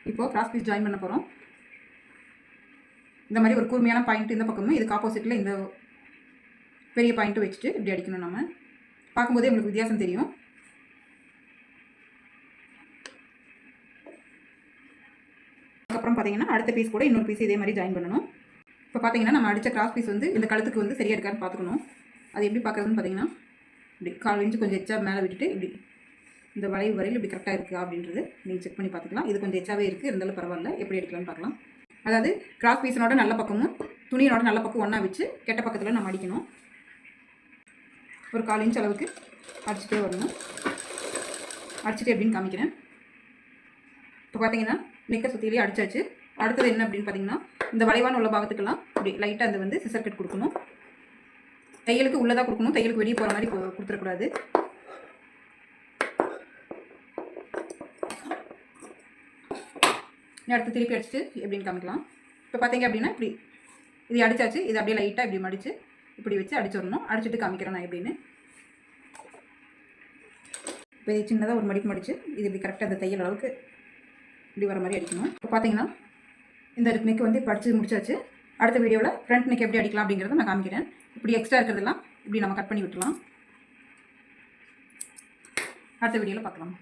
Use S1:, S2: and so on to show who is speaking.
S1: இப்போது cross piece join பண்ண போகிறோம். இந்த மாதிரி ஒரு கூர்மையான பாயிண்ட் இந்த பக்கமும் இதுக்கு ஆப்போசிட்டில் இந்த பெரிய பாயிண்ட்டு வச்சுட்டு இப்படி அடிக்கணும். நம்ம பார்க்கும்போதே உங்களுக்கு வித்தியாசம் தெரியும். அதுக்கப்புறம் பார்த்தீங்கன்னா அடுத்த பீஸ் கூட இன்னொரு பீஸ் இதே மாதிரி ஜாயின் பண்ணணும். இப்போ பார்த்தீங்கன்னா நம்ம அடித்த கிராஸ் பீஸ் வந்து இந்த கழுத்துக்கு வந்து சரியாக இருக்கான்னு பார்த்துக்கணும். அது எப்படி பார்க்குறதுன்னு பார்த்தீங்கன்னா இப்படி 1/4 இன்ச்சு கொஞ்சம் எச்சா மேலே விட்டுட்டு இப்படி இந்த வளைவு வரையில் இப்படி கரெக்டாக இருக்குது அப்படின்றது நீங்கள் செக் பண்ணி பார்த்துக்கலாம். இது கொஞ்சம் எச்சாவே இருக்குது, இருந்தாலும் பரவாயில்ல. எப்படி எடுக்கலாம்னு பார்க்கலாம். அதாவது கிராஸ் பீஸனோட நல்ல பக்கமும் துணியோட நல்ல பக்கம் ஒன்றா வச்சு கெட்ட பக்கத்தில் நம்ம அடிக்கணும். ஒரு 1/4 இன்ச் அளவுக்கு அடிச்சுட்டே வரணும். அடிச்சுட்டு எப்படின்னு காமிக்கிறேன். இப்போ பார்த்தீங்கன்னா நெக்கை சுற்றிலேயே அடிச்சாச்சு. அடுத்தது என்ன அப்படின்னு பார்த்தீங்கன்னா இந்த வளைவான உள்ள பாகத்துக்கெல்லாம் இப்படி லைட்டாக அந்த வந்து சிசர் கட் கொடுக்கணும். தையலுக்கு உள்ளதாக கொடுக்கணும், தையலுக்கு வெளியே போகிற மாதிரி கொடுத்துடக்கூடாது. அடுத்து திருப்பி அடிச்சுட்டு எப்படின்னு காமிக்கலாம். இப்போ பார்த்தீங்க அப்படின்னா இப்படி இது அடித்தாச்சு. இது அப்படியே லைட்டாக இப்படி மடித்து இப்படி வச்சு அடிச்சிடணும். அடிச்சுட்டு காமிக்கிறேன் நான் எப்படின்னு. இப்போ இது சின்னதாக ஒரு மடிப்பு மடித்து இது இப்படி கரெக்டாக அந்த தையல் அளவுக்கு இப்படி வர மாதிரி அடிக்கணும். இப்போ பார்த்தீங்கன்னா இந்த நெக் வந்து இப்போ அடிச்சு முடிச்சாச்சு. அடுத்த வீடியோவில் ஃப்ரண்ட் நெக் எப்படி அடிக்கலாம் அப்படிங்கிறத நான் காமிக்கிறேன். இப்படி எக்ஸ்ட்ரா இருக்கிறதெல்லாம் இப்படி நம்ம கட் பண்ணி விட்டுலாம். அடுத்த வீடியோவில் பார்க்கலாம்.